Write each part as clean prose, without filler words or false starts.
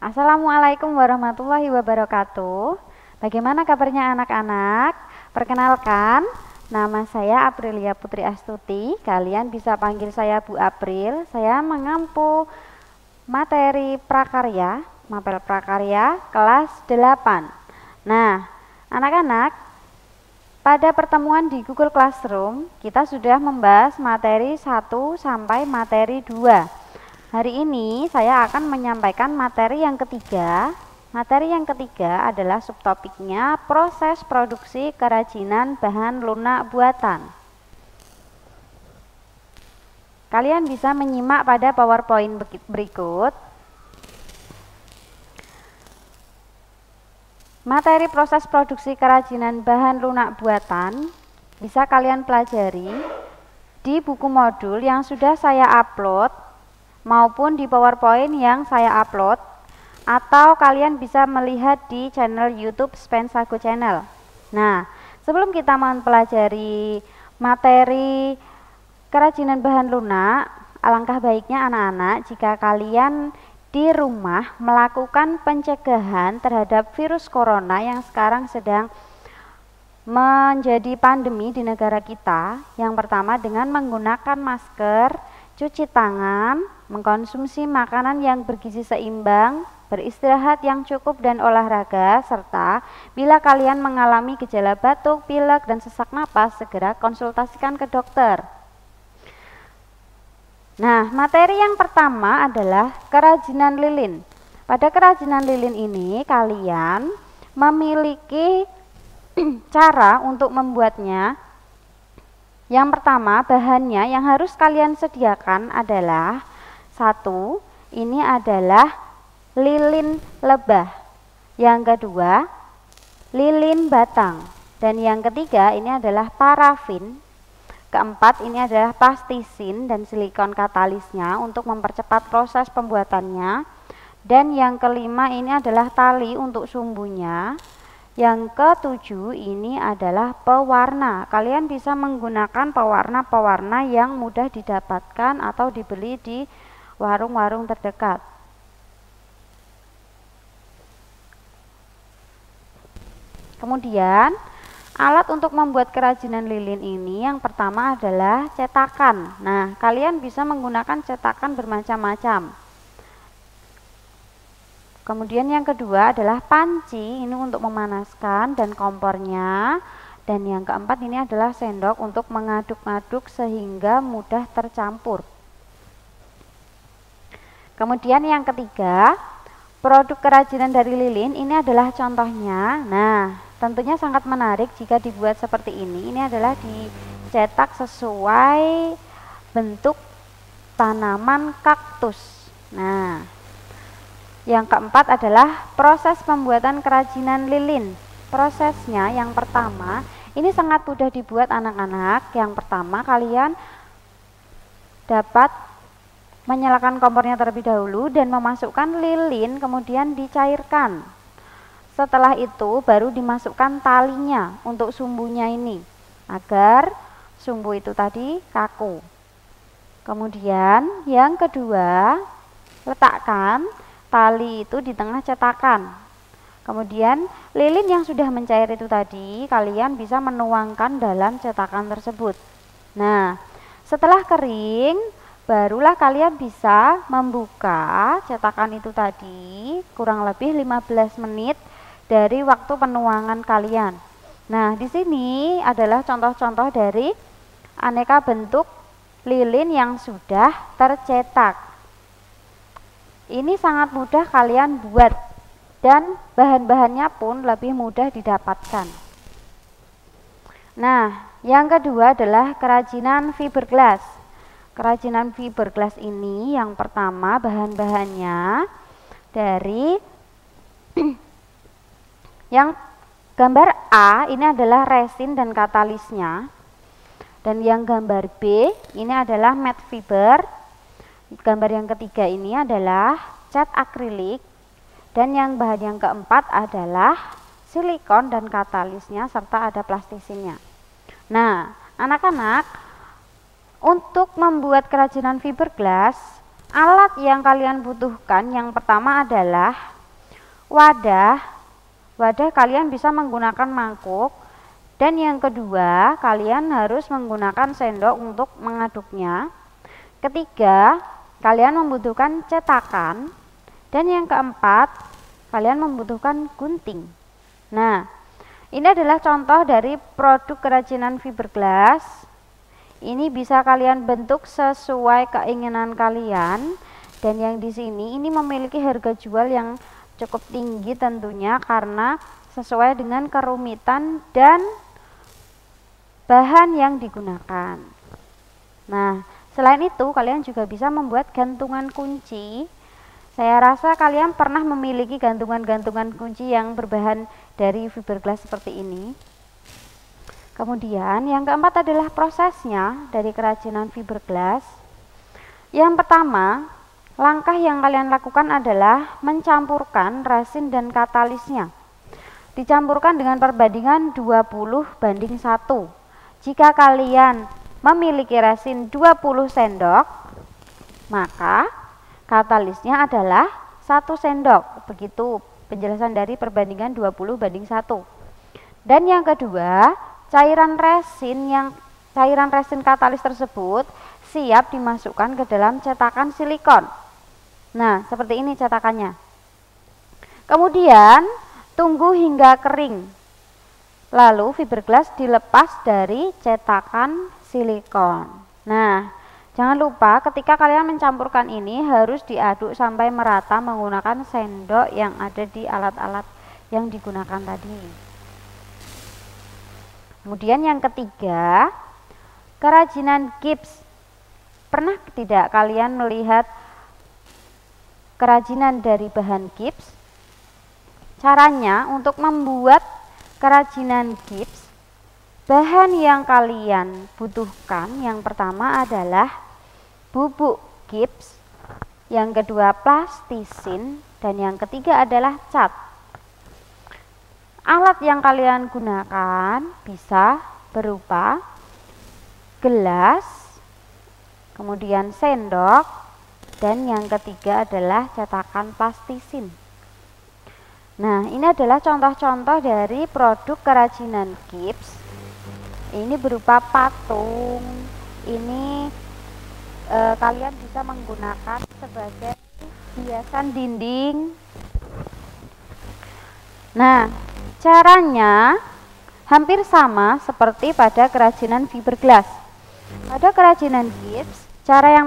Assalamualaikum warahmatullahi wabarakatuh. Bagaimana kabarnya anak-anak? Perkenalkan, nama saya Aprilia Putri Astuti. Kalian bisa panggil saya Bu April. Saya mengampu materi prakarya, mapel prakarya kelas 8. Nah, anak-anak, pada pertemuan di Google Classroom, kita sudah membahas materi 1 sampai materi 2. Hari ini saya akan menyampaikan materi yang ketiga. Materi yang ketiga adalah subtopiknya proses produksi kerajinan bahan lunak buatan. Kalian bisa menyimak pada PowerPoint berikut. Materi proses produksi kerajinan bahan lunak buatan bisa kalian pelajari di buku modul yang sudah saya upload maupun di PowerPoint yang saya upload, atau kalian bisa melihat di channel YouTube Spensago Channel. Nah, sebelum kita mempelajari materi kerajinan bahan lunak, alangkah baiknya anak-anak jika kalian di rumah melakukan pencegahan terhadap virus corona yang sekarang sedang menjadi pandemi di negara kita. Yang pertama dengan menggunakan masker, cuci tangan, mengkonsumsi makanan yang bergizi seimbang, beristirahat yang cukup dan olahraga, serta bila kalian mengalami gejala batuk, pilek, dan sesak napas, segera konsultasikan ke dokter. Nah, materi yang pertama adalah kerajinan lilin. Pada kerajinan lilin ini kalian memiliki cara untuk membuatnya. Yang pertama, bahannya yang harus kalian sediakan adalah satu, ini adalah lilin lebah. Yang kedua, lilin batang. Dan yang ketiga, ini adalah parafin. Keempat, ini adalah plastisin dan silikon katalisnya untuk mempercepat proses pembuatannya. Dan yang kelima, ini adalah tali untuk sumbunya. Yang ketujuh, ini adalah pewarna. Kalian bisa menggunakan pewarna-pewarna yang mudah didapatkan atau dibeli di warung-warung terdekat. Kemudian, alat untuk membuat kerajinan lilin ini yang pertama adalah cetakan. Nah, kalian bisa menggunakan cetakan bermacam-macam. Kemudian yang kedua adalah panci, ini untuk memanaskan dan kompornya. Dan yang keempat ini adalah sendok untuk mengaduk-aduk sehingga mudah tercampur. Kemudian yang ketiga, produk kerajinan dari lilin ini adalah contohnya. Nah, tentunya sangat menarik jika dibuat seperti ini. Ini adalah dicetak sesuai bentuk tanaman kaktus. Nah, yang keempat adalah proses pembuatan kerajinan lilin. Prosesnya yang pertama, ini sangat mudah dibuat anak-anak. Yang pertama, kalian dapat menyalakan kompornya terlebih dahulu dan memasukkan lilin, kemudian dicairkan. Setelah itu baru dimasukkan talinya untuk sumbunya ini, agar sumbu itu tadi kaku. Kemudian yang kedua, letakkan tali itu di tengah cetakan. Kemudian lilin yang sudah mencair itu tadi kalian bisa menuangkan dalam cetakan tersebut. Nah, setelah kering barulah kalian bisa membuka cetakan itu tadi kurang lebih 15 menit dari waktu penuangan kalian. Nah, di sini adalah contoh-contoh dari aneka bentuk lilin yang sudah tercetak. Ini sangat mudah kalian buat dan bahan-bahannya pun lebih mudah didapatkan. Nah, yang kedua adalah kerajinan fiberglass. Kerajinan fiberglass ini yang pertama bahan-bahannya dari yang gambar A ini adalah resin dan katalisnya. Dan yang gambar B ini adalah matte fiber. Gambar yang ketiga ini adalah cat akrilik, dan yang bahan yang keempat adalah silikon dan katalisnya serta ada plastisinnya. Nah, anak-anak, untuk membuat kerajinan fiberglass, alat yang kalian butuhkan yang pertama adalah wadah, kalian bisa menggunakan mangkuk. Dan yang kedua, kalian harus menggunakan sendok untuk mengaduknya. Ketiga, kalian membutuhkan cetakan. Dan yang keempat, kalian membutuhkan gunting. Nah, ini adalah contoh dari produk kerajinan fiberglass. Ini bisa kalian bentuk sesuai keinginan kalian. Dan yang di sini ini memiliki harga jual yang cukup tinggi tentunya karena sesuai dengan kerumitan dan bahan yang digunakan. Nah, selain itu kalian juga bisa membuat gantungan kunci. Saya rasa kalian pernah memiliki gantungan-gantungan kunci yang berbahan dari fiberglass seperti ini. Kemudian yang keempat adalah prosesnya dari kerajinan fiberglass. Yang pertama, langkah yang kalian lakukan adalah mencampurkan resin dan katalisnya. Dicampurkan dengan perbandingan 20:1. Jika kalian memiliki resin 20 sendok, maka katalisnya adalah 1 sendok. Begitu penjelasan dari perbandingan 20:1. Dan yang kedua, cairan resin katalis tersebut siap dimasukkan ke dalam cetakan silikon. Nah, seperti ini cetakannya. Kemudian tunggu hingga kering. Lalu fiberglass dilepas dari cetakan silikon. Nah, jangan lupa ketika kalian mencampurkan ini harus diaduk sampai merata menggunakan sendok yang ada di alat-alat yang digunakan tadi. Kemudian yang ketiga, kerajinan gips. Pernah tidak kalian melihat kerajinan dari bahan gips? Caranya untuk membuat kerajinan gips, bahan yang kalian butuhkan yang pertama adalah bubuk gips, yang kedua plastisin, dan yang ketiga adalah cat. Alat yang kalian gunakan bisa berupa gelas, kemudian sendok, dan yang ketiga adalah cetakan plastisin. Nah, ini adalah contoh-contoh dari produk kerajinan gips. Ini berupa patung. Ini kalian bisa menggunakan sebagai hiasan dinding. Nah, caranya hampir sama seperti pada kerajinan fiberglass. Pada kerajinan gips, cara yang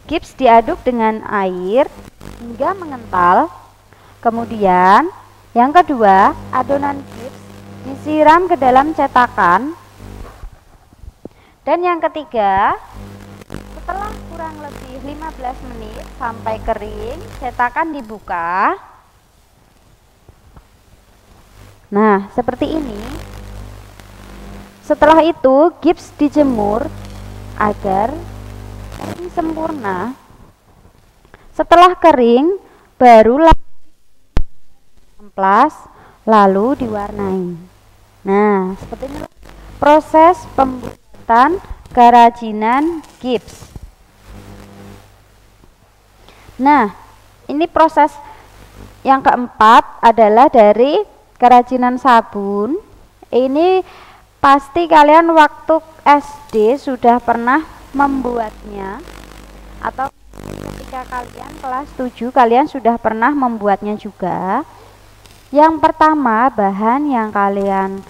gips diaduk dengan air hingga mengental. Kemudian yang kedua, adonan gips disiram ke dalam cetakan. Dan yang ketiga, setelah kurang lebih 15 menit sampai kering, cetakan dibuka. Nah, seperti ini. Setelah itu gips dijemur agar kering sempurna. Setelah kering, barulah amplas lalu diwarnai. Nah, seperti ini proses pembuatan kerajinan gips. Nah, ini proses yang keempat adalah dari kerajinan sabun. Ini pasti kalian waktu SD sudah pernah membuatnya, atau ketika kalian kelas 7 kalian sudah pernah membuatnya juga. Yang pertama, bahan yang kalian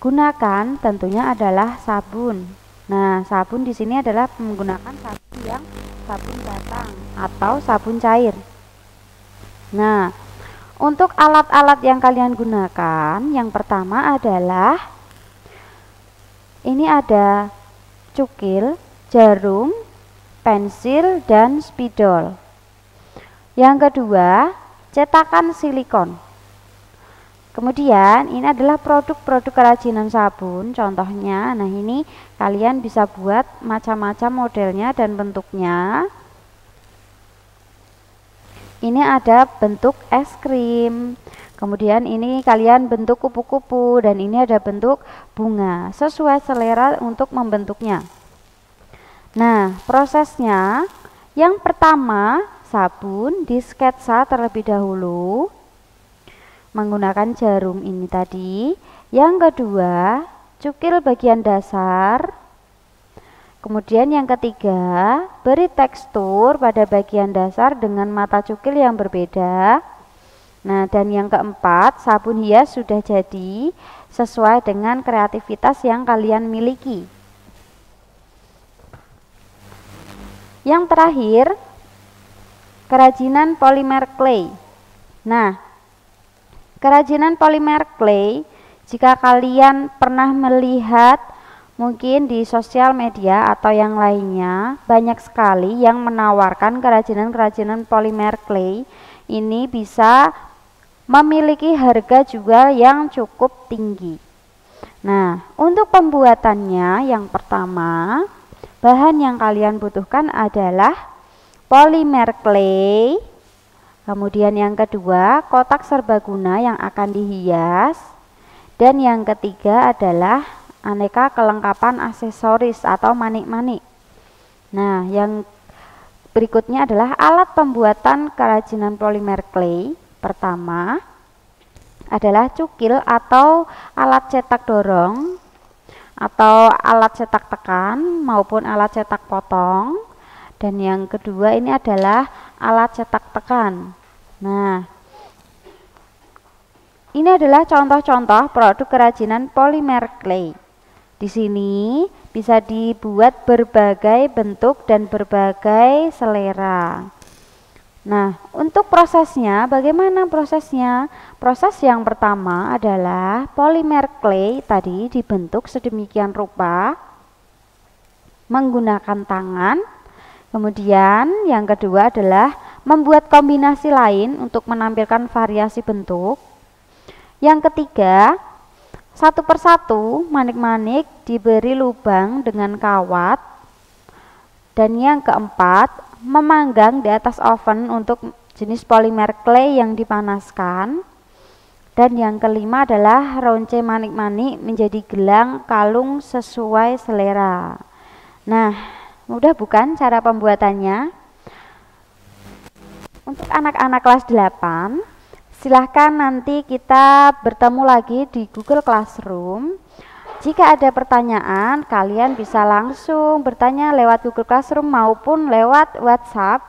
gunakan tentunya adalah sabun. Nah, sabun di sini adalah menggunakan sabun yang sabun batang atau sabun cair. Nah, untuk alat-alat yang kalian gunakan, yang pertama adalah ini ada cukil, jarum, pensil, dan spidol. Yang kedua, cetakan silikon. Kemudian ini adalah produk-produk kerajinan sabun, contohnya. Nah, ini kalian bisa buat macam-macam modelnya dan bentuknya. Ini ada bentuk es krim, Kemudian ini kalian bentuk kupu-kupu dan ini ada bentuk bunga, sesuai selera untuk membentuknya. Nah, prosesnya yang pertama sabun disketsa terlebih dahulu menggunakan jarum ini tadi. Yang kedua, cukil bagian dasar. Kemudian yang ketiga, beri tekstur pada bagian dasar dengan mata cukil yang berbeda. Nah, dan yang keempat, sabun hias sudah jadi sesuai dengan kreativitas yang kalian miliki. Yang terakhir, kerajinan polimer clay. Nah, kerajinan polimer clay, jika kalian pernah melihat mungkin di sosial media atau yang lainnya, banyak sekali yang menawarkan kerajinan-kerajinan polimer clay. Ini bisa memiliki harga juga yang cukup tinggi. Nah, untuk pembuatannya yang pertama, bahan yang kalian butuhkan adalah polimer clay. Kemudian yang kedua, kotak serbaguna yang akan dihias. Dan yang ketiga adalah aneka kelengkapan aksesoris atau manik-manik. Nah, yang berikutnya adalah alat pembuatan kerajinan polimer clay. Pertama adalah cukil atau alat cetak dorong atau alat cetak tekan maupun alat cetak potong. Dan yang kedua ini adalah alat cetak tekan. Nah, ini adalah contoh-contoh produk kerajinan polimer clay. Di sini bisa dibuat berbagai bentuk dan berbagai selera. Nah, untuk prosesnya, bagaimana prosesnya? Proses yang pertama adalah polimer clay tadi dibentuk sedemikian rupa menggunakan tangan. Kemudian yang kedua adalah membuat kombinasi lain untuk menampilkan variasi bentuk. Yang ketiga, satu persatu manik-manik diberi lubang dengan kawat. Dan yang keempat, memanggang di atas oven untuk jenis polimer clay yang dipanaskan. Dan yang kelima adalah ronce manik-manik menjadi gelang kalung sesuai selera. Nah, mudah bukan cara pembuatannya? Untuk anak-anak kelas 8, silahkan nanti kita bertemu lagi di Google Classroom. Jika ada pertanyaan, kalian bisa langsung bertanya lewat Google Classroom maupun lewat WhatsApp.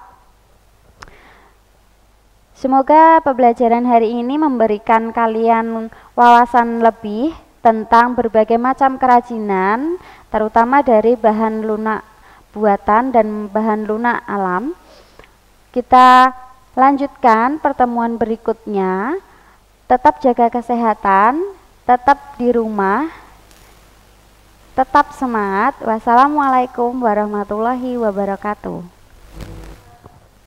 Semoga pembelajaran hari ini memberikan kalian wawasan lebih tentang berbagai macam kerajinan, terutama dari bahan lunak buatan dan bahan lunak alam. Kita lanjutkan pertemuan berikutnya. Tetap jaga kesehatan, tetap di rumah. Tetap semangat. Wassalamualaikum warahmatullahi wabarakatuh.